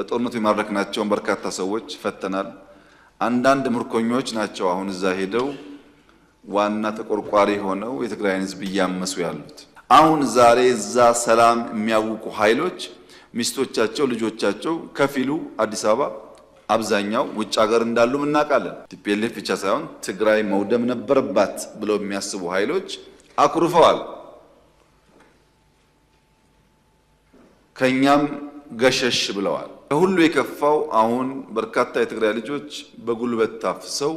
በጦርነቱ የማረክናቸውን በርካታ ሰዎች ፈተናል። አንዳንድ ምርኮኞች ናቸው አሁን እዛ ሄደው ዋና ተቆርቋሪ ሆነው የትግራይን ሕዝብ እያመሱ ያሉት። አሁን ዛሬ እዛ ሰላም የሚያውቁ ኃይሎች ሚስቶቻቸው፣ ልጆቻቸው ከፊሉ አዲስ አበባ፣ አብዛኛው ውጭ ሀገር እንዳሉ እናውቃለን። ቲፒኤልኤፍ ብቻ ሳይሆን ትግራይ መውደም ነበረባት ብለው የሚያስቡ ኃይሎች አኩርፈዋል። ከኛም ገሸሽ ብለዋል። ከሁሉ የከፋው አሁን በርካታ የትግራይ ልጆች በጉልበት ታፍሰው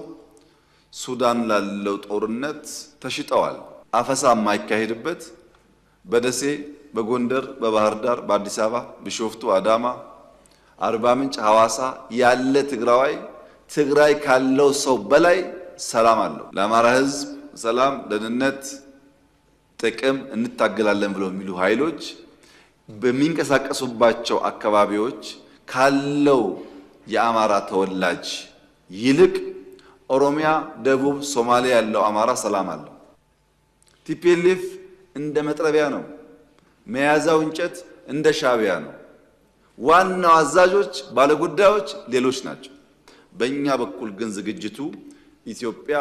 ሱዳን ላለው ጦርነት ተሽጠዋል። አፈሳ የማይካሄድበት በደሴ፣ በጎንደር፣ በባህር ዳር፣ በአዲስ አበባ፣ ቢሾፍቱ፣ አዳማ፣ አርባ ምንጭ፣ ሐዋሳ ያለ ትግራዋይ ትግራይ ካለው ሰው በላይ ሰላም አለው። ለአማራ ሕዝብ ሰላም፣ ደህንነት፣ ጥቅም እንታገላለን ብለው የሚሉ ኃይሎች በሚንቀሳቀሱባቸው አካባቢዎች ካለው የአማራ ተወላጅ ይልቅ ኦሮሚያ፣ ደቡብ፣ ሶማሊያ ያለው አማራ ሰላም አለው። ቲፒኤልኤፍ እንደ መጥረቢያ ነው፣ መያዛው እንጨት እንደ ሻቢያ ነው። ዋናው አዛዦች፣ ባለጉዳዮች ሌሎች ናቸው። በእኛ በኩል ግን ዝግጅቱ ኢትዮጵያ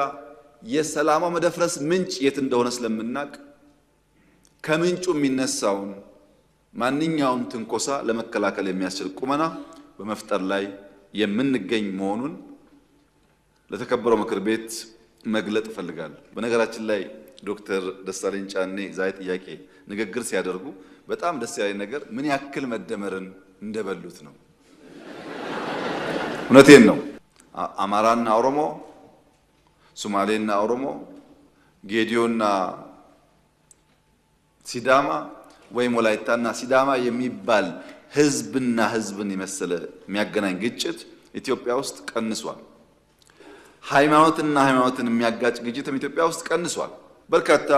የሰላሟ መደፍረስ ምንጭ የት እንደሆነ ስለምናቅ ከምንጩ የሚነሳውን ማንኛውም ትንኮሳ ለመከላከል የሚያስችል ቁመና በመፍጠር ላይ የምንገኝ መሆኑን ለተከበረው ምክር ቤት መግለጥ እፈልጋለሁ። በነገራችን ላይ ዶክተር ደሳለኝ ጫኔ ዛሬ ጥያቄ ንግግር ሲያደርጉ በጣም ደስ ያለኝ ነገር ምን ያክል መደመርን እንደበሉት ነው። እውነቴን ነው። አማራና ኦሮሞ፣ ሶማሌና ኦሮሞ፣ ጌዲዮና ሲዳማ ወይም ወላይታና ሲዳማ የሚባል ህዝብና ህዝብን የመሰለ የሚያገናኝ ግጭት ኢትዮጵያ ውስጥ ቀንሷል። ሃይማኖትና ሃይማኖትን የሚያጋጭ ግጭትም ኢትዮጵያ ውስጥ ቀንሷል። በርካታ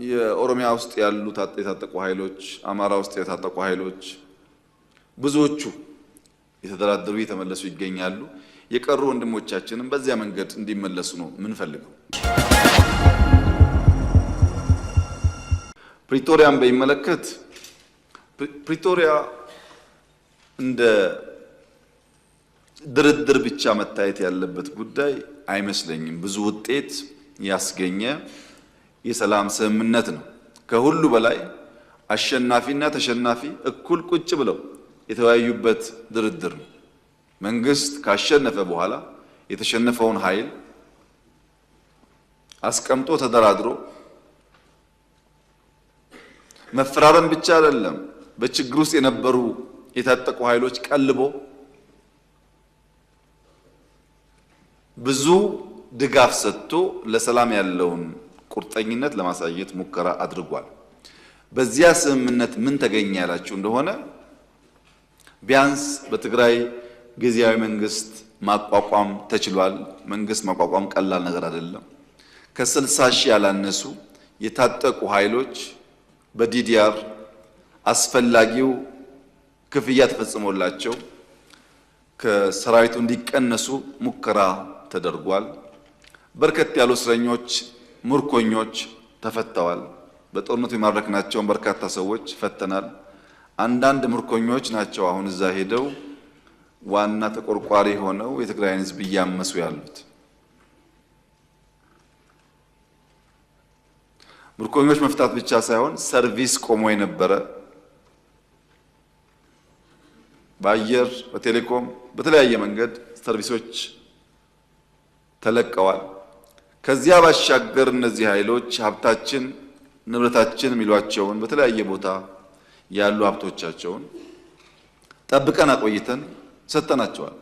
የኦሮሚያ ውስጥ ያሉ የታጠቁ ኃይሎች፣ አማራ ውስጥ የታጠቁ ኃይሎች ብዙዎቹ የተደራደሩ እየተመለሱ ይገኛሉ። የቀሩ ወንድሞቻችንም በዚያ መንገድ እንዲመለሱ ነው የምንፈልገው። ፕሪቶሪያን በሚመለከት ፕሪቶሪያ እንደ ድርድር ብቻ መታየት ያለበት ጉዳይ አይመስለኝም። ብዙ ውጤት ያስገኘ የሰላም ስምምነት ነው። ከሁሉ በላይ አሸናፊና ተሸናፊ እኩል ቁጭ ብለው የተወያዩበት ድርድር ነው። መንግስት ካሸነፈ በኋላ የተሸነፈውን ኃይል አስቀምጦ ተደራድሮ መፈራረም ብቻ አይደለም፣ በችግር ውስጥ የነበሩ የታጠቁ ኃይሎች ቀልቦ ብዙ ድጋፍ ሰጥቶ ለሰላም ያለውን ቁርጠኝነት ለማሳየት ሙከራ አድርጓል። በዚያ ስምምነት ምን ተገኘ ያላችሁ እንደሆነ ቢያንስ በትግራይ ጊዜያዊ መንግስት ማቋቋም ተችሏል። መንግስት ማቋቋም ቀላል ነገር አይደለም። ከ60 ሺህ ያላነሱ የታጠቁ ኃይሎች በዲዲአር አስፈላጊው ክፍያ ተፈጽሞላቸው ከሰራዊቱ እንዲቀነሱ ሙከራ ተደርጓል። በርከት ያሉ እስረኞች፣ ምርኮኞች ተፈተዋል። በጦርነቱ የማረክናቸውን በርካታ ሰዎች ፈተናል። አንዳንድ ምርኮኞች ናቸው አሁን እዛ ሄደው ዋና ተቆርቋሪ ሆነው የትግራይን ሕዝብ እያመሱ ያሉት። ምርኮኞች መፍታት ብቻ ሳይሆን ሰርቪስ ቆሞ የነበረ በአየር፣ በቴሌኮም፣ በተለያየ መንገድ ሰርቪሶች ተለቀዋል። ከዚያ ባሻገር እነዚህ ኃይሎች ሀብታችን፣ ንብረታችን የሚሏቸውን በተለያየ ቦታ ያሉ ሀብቶቻቸውን ጠብቀን አቆይተን ሰጠናቸዋል።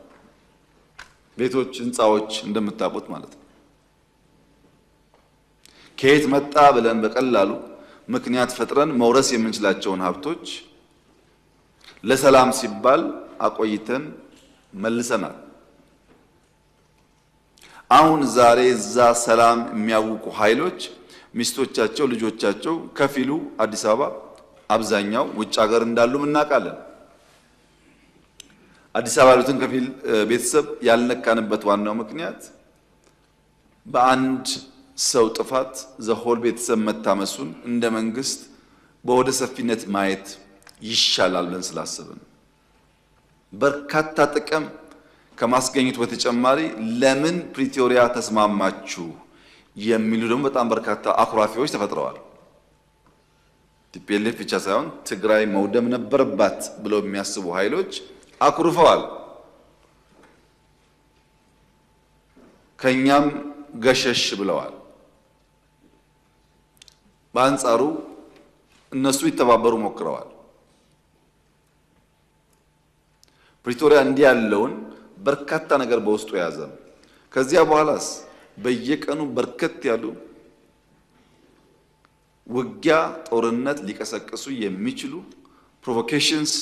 ቤቶች፣ ህንፃዎች እንደምታውቁት ማለት ነው። ከየት መጣ ብለን በቀላሉ ምክንያት ፈጥረን መውረስ የምንችላቸውን ሀብቶች ለሰላም ሲባል አቆይተን መልሰናል። አሁን ዛሬ እዛ ሰላም የሚያውቁ ኃይሎች ሚስቶቻቸው፣ ልጆቻቸው ከፊሉ አዲስ አበባ፣ አብዛኛው ውጭ ሀገር እንዳሉ እናውቃለን። አዲስ አበባ ያሉትን ከፊል ቤተሰብ ያልነካንበት ዋናው ምክንያት በአንድ ሰው ጥፋት ዘሆል ቤተሰብ መታመሱን እንደ መንግስት በወደ ሰፊነት ማየት ይሻላል ብለን ስላሰብን በርካታ ጥቅም ከማስገኘቱ በተጨማሪ ለምን ፕሪቶሪያ ተስማማችሁ የሚሉ ደግሞ በጣም በርካታ አኩራፊዎች ተፈጥረዋል። ቲፒኤልኤፍ ብቻ ሳይሆን ትግራይ መውደም ነበረባት ብለው የሚያስቡ ኃይሎች አኩርፈዋል። ከኛም ገሸሽ ብለዋል። በአንጻሩ እነሱ ይተባበሩ ሞክረዋል። ፕሪቶሪያ እንዲህ ያለውን በርካታ ነገር በውስጡ የያዘ ነው። ከዚያ በኋላስ በየቀኑ በርከት ያሉ ውጊያ፣ ጦርነት ሊቀሰቅሱ የሚችሉ ፕሮቮኬሽንስ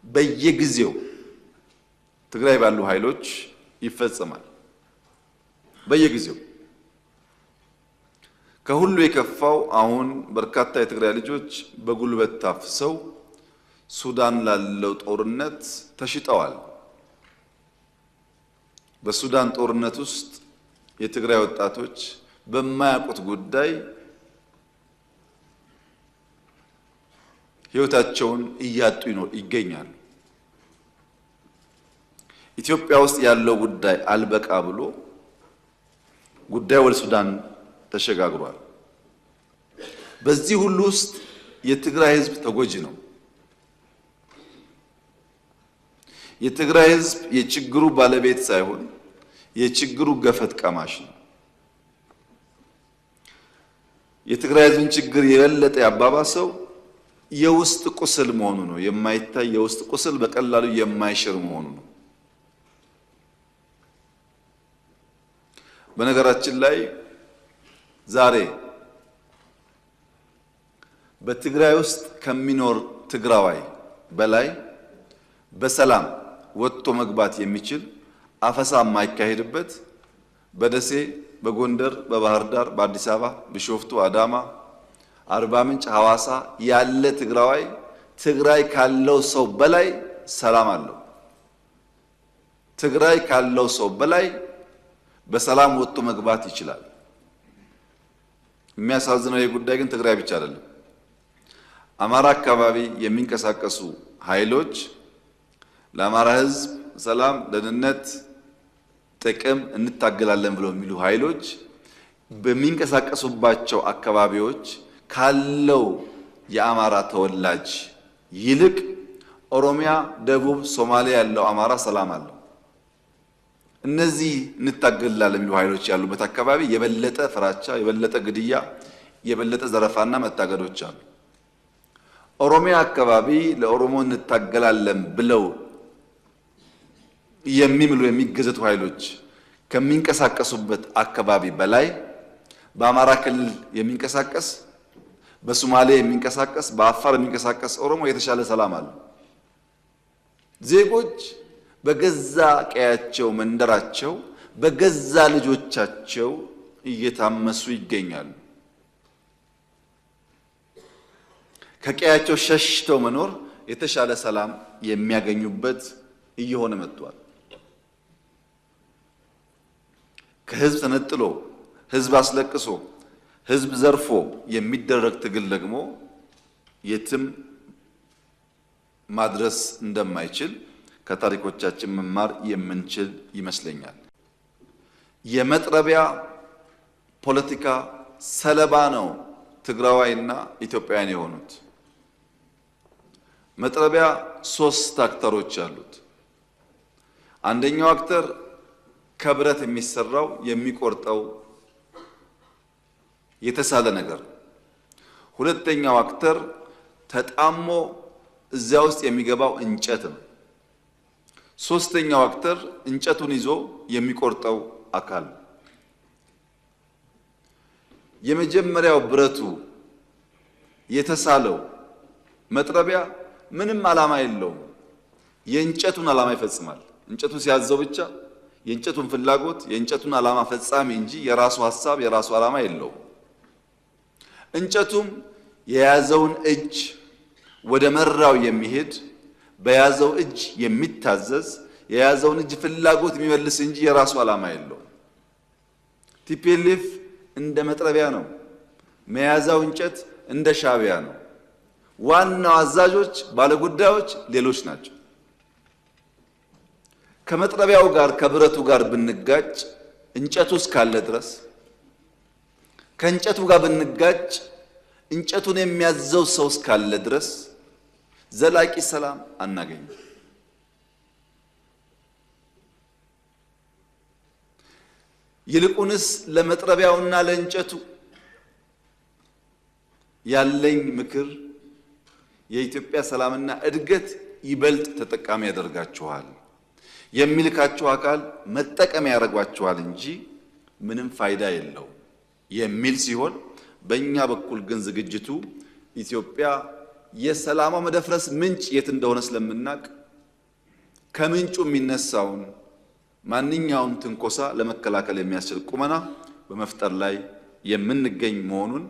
በየጊዜው ትግራይ ባሉ ኃይሎች ይፈጸማል። በየጊዜው ከሁሉ የከፋው አሁን በርካታ የትግራይ ልጆች በጉልበት ታፍሰው ሱዳን ላለው ጦርነት ተሽጠዋል። በሱዳን ጦርነት ውስጥ የትግራይ ወጣቶች በማያውቁት ጉዳይ ሕይወታቸውን እያጡ ይገኛሉ። ኢትዮጵያ ውስጥ ያለው ጉዳይ አልበቃ ብሎ ጉዳይ ወደ ሱዳን ተሸጋግሯል። በዚህ ሁሉ ውስጥ የትግራይ ሕዝብ ተጎጂ ነው። የትግራይ ሕዝብ የችግሩ ባለቤት ሳይሆን የችግሩ ገፈት ቀማሽ ነው። የትግራይ ሕዝብን ችግር የበለጠ ያባባሰው የውስጥ ቁስል መሆኑ ነው። የማይታይ የውስጥ ቁስል በቀላሉ የማይሽር መሆኑ ነው። በነገራችን ላይ ዛሬ በትግራይ ውስጥ ከሚኖር ትግራዋይ በላይ በሰላም ወጥቶ መግባት የሚችል አፈሳ የማይካሄድበት በደሴ፣ በጎንደር፣ በባህር ዳር፣ በአዲስ አበባ፣ ቢሾፍቱ፣ አዳማ፣ አርባ ምንጭ፣ ሐዋሳ ያለ ትግራዋይ ትግራይ ካለው ሰው በላይ ሰላም አለው። ትግራይ ካለው ሰው በላይ በሰላም ወጥቶ መግባት ይችላል። የሚያሳዝነው ይህ ጉዳይ ግን ትግራይ ብቻ አይደለም። አማራ አካባቢ የሚንቀሳቀሱ ኃይሎች ለአማራ ሕዝብ ሰላም፣ ደህንነት፣ ጥቅም እንታገላለን ብለው የሚሉ ኃይሎች በሚንቀሳቀሱባቸው አካባቢዎች ካለው የአማራ ተወላጅ ይልቅ ኦሮሚያ፣ ደቡብ፣ ሶማሊያ ያለው አማራ ሰላም አለው። እነዚህ እንታገላለን የሚሉ ኃይሎች ያሉበት አካባቢ የበለጠ ፍራቻ፣ የበለጠ ግድያ፣ የበለጠ ዘረፋና መታገዶች አሉ። ኦሮሚያ አካባቢ ለኦሮሞ እንታገላለን ብለው የሚምሉ የሚገዘቱ ኃይሎች ከሚንቀሳቀሱበት አካባቢ በላይ በአማራ ክልል የሚንቀሳቀስ፣ በሶማሌ የሚንቀሳቀስ፣ በአፋር የሚንቀሳቀስ ኦሮሞ የተሻለ ሰላም አለ። ዜጎች በገዛ ቀያቸው መንደራቸው በገዛ ልጆቻቸው እየታመሱ ይገኛሉ። ከቀያቸው ሸሽተው መኖር የተሻለ ሰላም የሚያገኙበት እየሆነ መጥቷል። ከህዝብ ተነጥሎ ህዝብ አስለቅሶ ህዝብ ዘርፎ የሚደረግ ትግል ደግሞ የትም ማድረስ እንደማይችል ከታሪኮቻችን መማር የምንችል ይመስለኛል። የመጥረቢያ ፖለቲካ ሰለባ ነው ትግራዋይና ኢትዮጵያውያን የሆኑት። መጥረቢያ ሶስት አክተሮች አሉት። አንደኛው አክተር ከብረት የሚሰራው የሚቆርጠው የተሳለ ነገር። ሁለተኛው አክተር ተጣሞ እዚያ ውስጥ የሚገባው እንጨት ነው። ሶስተኛው አክተር እንጨቱን ይዞ የሚቆርጠው አካል። የመጀመሪያው ብረቱ የተሳለው መጥረቢያ ምንም ዓላማ የለውም። የእንጨቱን ዓላማ ይፈጽማል። እንጨቱ ሲያዘው ብቻ የእንጨቱን ፍላጎት የእንጨቱን ዓላማ ፈጻሚ እንጂ የራሱ ሐሳብ የራሱ ዓላማ የለውም። እንጨቱም የያዘውን እጅ ወደ መራው የሚሄድ በያዘው እጅ የሚታዘዝ የያዘውን እጅ ፍላጎት የሚመልስ እንጂ የራሱ ዓላማ የለውም። ቲፒኤልኤፍ እንደ መጥረቢያ ነው። መያዛው እንጨት እንደ ሻዕቢያ ነው። ዋናው አዛዦች ባለጉዳዮች ሌሎች ናቸው። ከመጥረቢያው ጋር ከብረቱ ጋር ብንጋጭ እንጨቱ እስካለ ድረስ ከእንጨቱ ጋር ብንጋጭ እንጨቱን የሚያዘው ሰው እስካለ ድረስ ዘላቂ ሰላም አናገኝም። ይልቁንስ ለመጥረቢያውና ለእንጨቱ ያለኝ ምክር የኢትዮጵያ ሰላምና እድገት ይበልጥ ተጠቃሚ ያደርጋችኋል፣ የሚልካችሁ አካል መጠቀሚያ ያደርጓችኋል እንጂ ምንም ፋይዳ የለው የሚል ሲሆን፣ በእኛ በኩል ግን ዝግጅቱ ኢትዮጵያ የሰላሟ መደፍረስ ምንጭ የት እንደሆነ ስለምናቅ ከምንጩ የሚነሳውን ማንኛውም ትንኮሳ ለመከላከል የሚያስችል ቁመና በመፍጠር ላይ የምንገኝ መሆኑን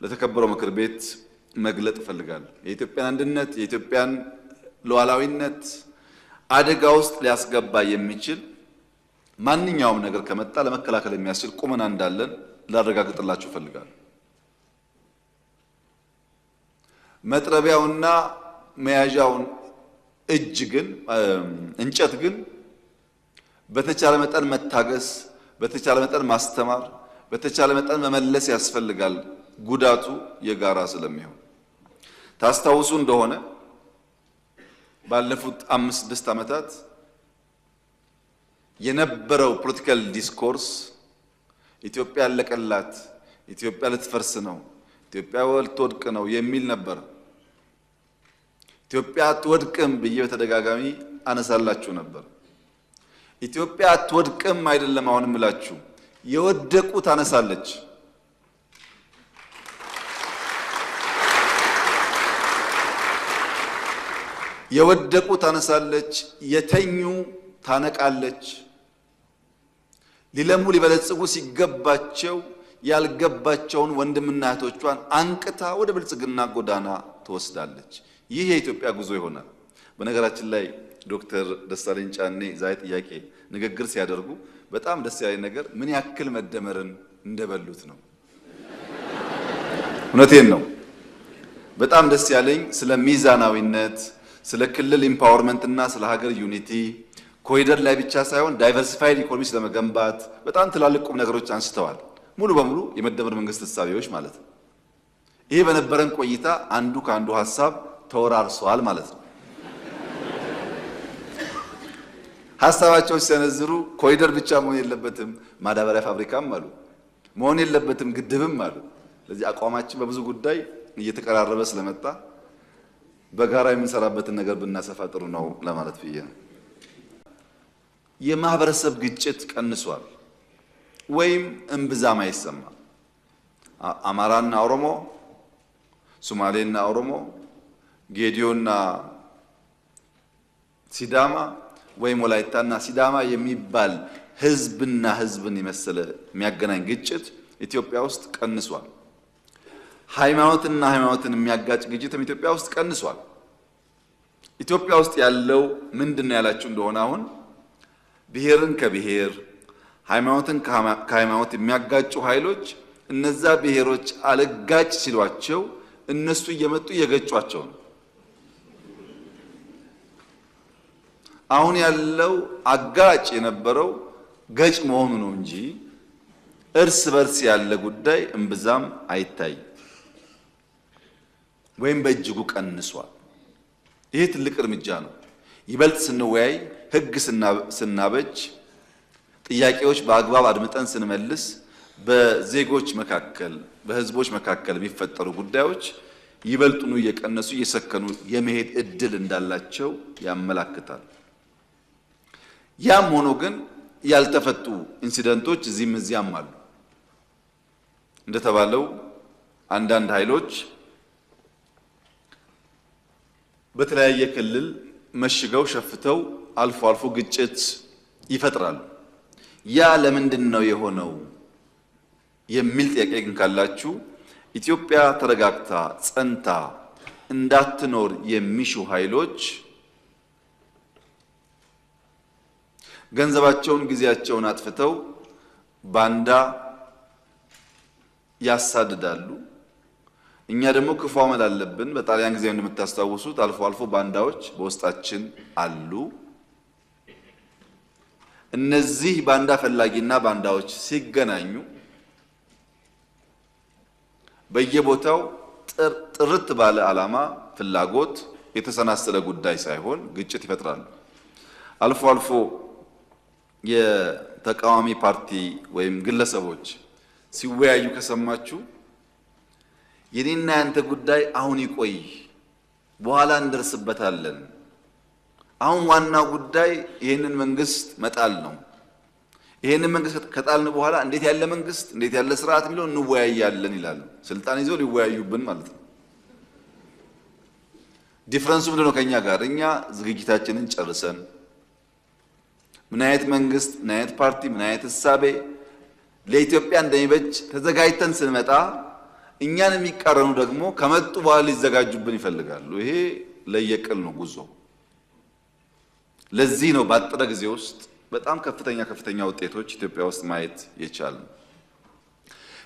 ለተከበረው ምክር ቤት መግለጥ እፈልጋለሁ። የኢትዮጵያን አንድነት የኢትዮጵያን ሉዓላዊነት አደጋ ውስጥ ሊያስገባ የሚችል ማንኛውም ነገር ከመጣ ለመከላከል የሚያስችል ቁመና እንዳለን ላረጋግጥላችሁ እፈልጋለሁ። መጥረቢያውና መያዣውን እንጨት ግን በተቻለ መጠን መታገስ፣ በተቻለ መጠን ማስተማር፣ በተቻለ መጠን መመለስ ያስፈልጋል። ጉዳቱ የጋራ ስለሚሆን ታስታውሱ እንደሆነ ባለፉት 5-6 ዓመታት የነበረው ፖለቲካል ዲስኮርስ ኢትዮጵያ ያለቀላት፣ ኢትዮጵያ ልትፈርስ ነው፣ ኢትዮጵያ ልትወድቅ ነው የሚል ነበር። ኢትዮጵያ አትወድቅም ብዬ በተደጋጋሚ አነሳላችሁ ነበር። ኢትዮጵያ አትወድቅም አይደለም አሁንም እላችሁ፣ የወደቁ ታነሳለች። የወደቁ ታነሳለች፣ የተኙ ታነቃለች። ሊለሙ ሊበለጽጉ ሲገባቸው ያልገባቸውን ወንድምና እህቶቿን አንቅታ ወደ ብልጽግና ጎዳና ትወስዳለች። ይህ የኢትዮጵያ ጉዞ ይሆናል። በነገራችን ላይ ዶክተር ደሳለኝ ጫኔ ዛሬ ጥያቄ ንግግር ሲያደርጉ በጣም ደስ ያለኝ ነገር ምን ያክል መደመርን እንደበሉት ነው። እውነቴን ነው። በጣም ደስ ያለኝ ስለ ሚዛናዊነት፣ ስለ ክልል ኢምፓወርመንት እና ስለ ሀገር ዩኒቲ ኮሪደር ላይ ብቻ ሳይሆን ዳይቨርሲፋይድ ኢኮኖሚ ስለመገንባት በጣም ትላልቅ ቁም ነገሮች አንስተዋል። ሙሉ በሙሉ የመደመር መንግስት እሳቤዎች ማለት ነው። ይሄ በነበረን ቆይታ አንዱ ከአንዱ ሀሳብ ተወራርሷል ማለት ነው። ሀሳባቸው ሲሰነዝሩ ኮሪደር ብቻ መሆን የለበትም ማዳበሪያ ፋብሪካም አሉ፣ መሆን የለበትም ግድብም አሉ። ስለዚህ አቋማችን በብዙ ጉዳይ እየተቀራረበ ስለመጣ በጋራ የምንሰራበትን ነገር ብናሰፋ ጥሩ ነው ለማለት ብዬ ነው። የማህበረሰብ ግጭት ቀንሷል ወይም እምብዛም አይሰማም። አማራና ኦሮሞ፣ ሶማሌና ኦሮሞ፣ ጌዲዮና ሲዳማ ወይም ወላይታና ሲዳማ የሚባል ህዝብና ህዝብን የመሰለ የሚያገናኝ ግጭት ኢትዮጵያ ውስጥ ቀንሷል። ሃይማኖትና ሃይማኖትን የሚያጋጭ ግጭትም ኢትዮጵያ ውስጥ ቀንሷል። ኢትዮጵያ ውስጥ ያለው ምንድነው ያላችሁ እንደሆነ አሁን ብሔርን ከብሔር ሃይማኖትን ከሃይማኖት የሚያጋጩ ኃይሎች እነዛ ብሔሮች አልጋጭ ሲሏቸው እነሱ እየመጡ እየገጯቸው ነው። አሁን ያለው አጋጭ የነበረው ገጭ መሆኑ ነው እንጂ እርስ በርስ ያለ ጉዳይ እምብዛም አይታይም ወይም በእጅጉ ቀንሷል። ይሄ ትልቅ እርምጃ ነው። ይበልጥ ስንወያይ፣ ህግ ስናበጅ፣ ጥያቄዎች በአግባብ አድምጠን ስንመልስ በዜጎች መካከል በህዝቦች መካከል የሚፈጠሩ ጉዳዮች ይበልጡኑ እየቀነሱ እየሰከኑ የመሄድ እድል እንዳላቸው ያመላክታል። ያም ሆኖ ግን ያልተፈቱ ኢንሲደንቶች እዚህም እዚያም አሉ። እንደተባለው አንዳንድ ኃይሎች በተለያየ ክልል መሽገው ሸፍተው አልፎ አልፎ ግጭት ይፈጥራሉ። ያ ለምንድን ነው የሆነው የሚል ጥያቄ ግን ካላችሁ ኢትዮጵያ ተረጋግታ ጸንታ እንዳትኖር የሚሹ ኃይሎች ገንዘባቸውን ጊዜያቸውን አጥፍተው ባንዳ ያሳድዳሉ። እኛ ደግሞ ክፉ አመል አለብን። በጣሊያን ጊዜ እንደምታስታውሱት አልፎ አልፎ ባንዳዎች በውስጣችን አሉ። እነዚህ ባንዳ ፈላጊና ባንዳዎች ሲገናኙ በየቦታው ጥርት ባለ ዓላማ ፍላጎት የተሰናሰለ ጉዳይ ሳይሆን ግጭት ይፈጥራሉ። አልፎ አልፎ የተቃዋሚ ፓርቲ ወይም ግለሰቦች ሲወያዩ ከሰማችሁ የኔና ያንተ ጉዳይ አሁን ይቆይ፣ በኋላ እንደርስበታለን፣ አሁን ዋናው ጉዳይ ይህንን መንግስት መጣል ነው፣ ይህንን መንግስት ከጣልን በኋላ እንዴት ያለ መንግስት እንዴት ያለ ስርዓት የሚለው እንወያያለን ይላሉ። ስልጣን ይዘው ሊወያዩብን ማለት ነው። ዲፍረንሱ ምንድነው? ከኛ ጋር እኛ ዝግጅታችንን ጨርሰን ምን አይነት መንግስት ምን አይነት ፓርቲ ምን አይነት እሳቤ ለኢትዮጵያ እንደሚበጅ ተዘጋጅተን ስንመጣ እኛን የሚቃረኑ ደግሞ ከመጡ በኋላ ሊዘጋጁብን ይፈልጋሉ። ይሄ ለየቅል ነው ጉዞ። ለዚህ ነው ባጠረ ጊዜ ውስጥ በጣም ከፍተኛ ውጤቶች ኢትዮጵያ ውስጥ ማየት የቻልነው።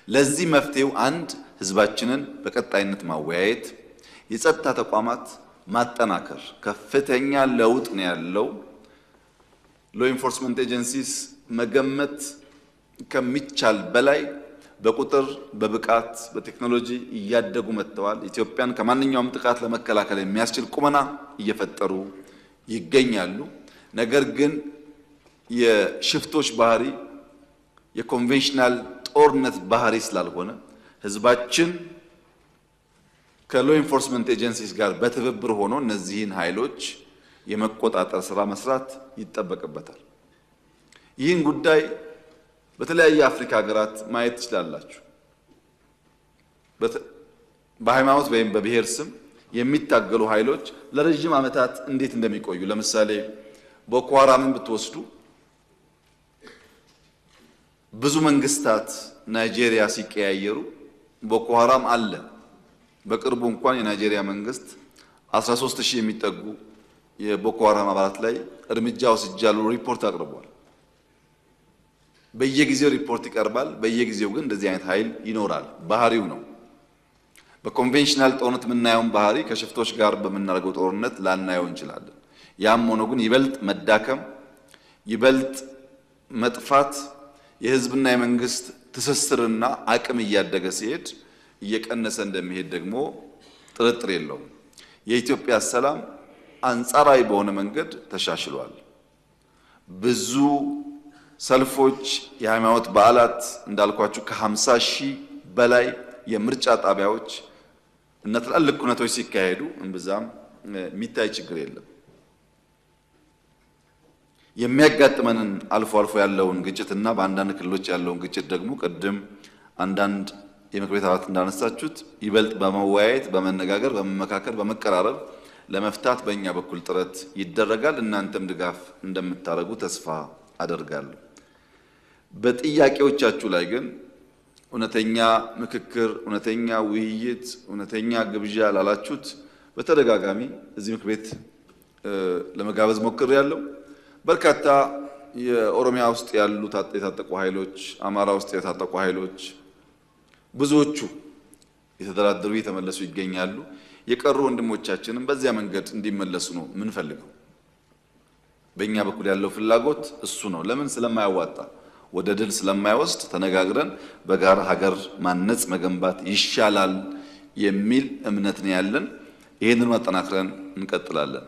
ለዚህ መፍትሄው አንድ ህዝባችንን በቀጣይነት ማወያየት፣ የጸጥታ ተቋማት ማጠናከር። ከፍተኛ ለውጥ ነው ያለው። ሎ ኢንፎርስመንት ኤጀንሲስ መገመት ከሚቻል በላይ በቁጥር በብቃት በቴክኖሎጂ እያደጉ መጥተዋል። ኢትዮጵያን ከማንኛውም ጥቃት ለመከላከል የሚያስችል ቁመና እየፈጠሩ ይገኛሉ። ነገር ግን የሽፍቶች ባህሪ የኮንቬንሽናል ጦርነት ባህሪ ስላልሆነ ህዝባችን ከሎ ኢንፎርስመንት ኤጀንሲስ ጋር በትብብር ሆኖ እነዚህን ኃይሎች የመቆጣጠር ስራ መስራት ይጠበቅበታል። ይህን ጉዳይ በተለያየ አፍሪካ ሀገራት ማየት ትችላላችሁ። በሃይማኖት ወይም በብሔር ስም የሚታገሉ ኃይሎች ለረጅም ዓመታት እንዴት እንደሚቆዩ ለምሳሌ ቦኮ ሃራምን ብትወስዱ ብዙ መንግስታት ናይጄሪያ ሲቀያየሩ ቦኮ ሃራም አለ። በቅርቡ እንኳን የናይጄሪያ መንግስት 13000 የሚጠጉ የቦኮ ሃራም አባላት ላይ እርምጃ ወስጃለሁ ሪፖርት አቅርቧል። በየጊዜው ሪፖርት ይቀርባል። በየጊዜው ግን እንደዚህ አይነት ኃይል ይኖራል። ባህሪው ነው። በኮንቬንሽናል ጦርነት የምናየውን ባህሪ ከሽፍቶች ጋር በምናደርገው ጦርነት ላናየው እንችላለን። ያም ሆኖ ግን ይበልጥ መዳከም ይበልጥ መጥፋት የህዝብና የመንግስት ትስስርና አቅም እያደገ ሲሄድ እየቀነሰ እንደሚሄድ ደግሞ ጥርጥር የለውም። የኢትዮጵያ ሰላም አንጻራዊ በሆነ መንገድ ተሻሽሏል። ብዙ ሰልፎች፣ የሃይማኖት በዓላት እንዳልኳችሁ ከ50,000 በላይ የምርጫ ጣቢያዎች እና ትላልቅ ኩነቶች ሲካሄዱ እንብዛም የሚታይ ችግር የለም። የሚያጋጥመንን አልፎ አልፎ ያለውን ግጭትና በአንዳንድ ክልሎች ያለውን ግጭት ደግሞ ቅድም አንዳንድ የምክር ቤት አባላት እንዳነሳችሁት ይበልጥ በመወያየት በመነጋገር በመመካከር በመቀራረብ ለመፍታት በእኛ በኩል ጥረት ይደረጋል። እናንተም ድጋፍ እንደምታደርጉ ተስፋ አደርጋለሁ። በጥያቄዎቻችሁ ላይ ግን እውነተኛ ምክክር፣ እውነተኛ ውይይት፣ እውነተኛ ግብዣ ላላችሁት በተደጋጋሚ እዚህ ምክር ቤት ለመጋበዝ ሞክሬያለሁ። በርካታ የኦሮሚያ ውስጥ ያሉ የታጠቁ ኃይሎች፣ አማራ ውስጥ የታጠቁ ኃይሎች ብዙዎቹ የተደራደሩ የተመለሱ ይገኛሉ። የቀሩ ወንድሞቻችንም በዚያ መንገድ እንዲመለሱ ነው የምንፈልገው። በእኛ በኩል ያለው ፍላጎት እሱ ነው። ለምን? ስለማያዋጣ ወደ ድል ስለማይወስድ ተነጋግረን በጋራ ሀገር ማነጽ መገንባት ይሻላል የሚል እምነት ነው ያለን። ይሄንን ማጠናክረን እንቀጥላለን።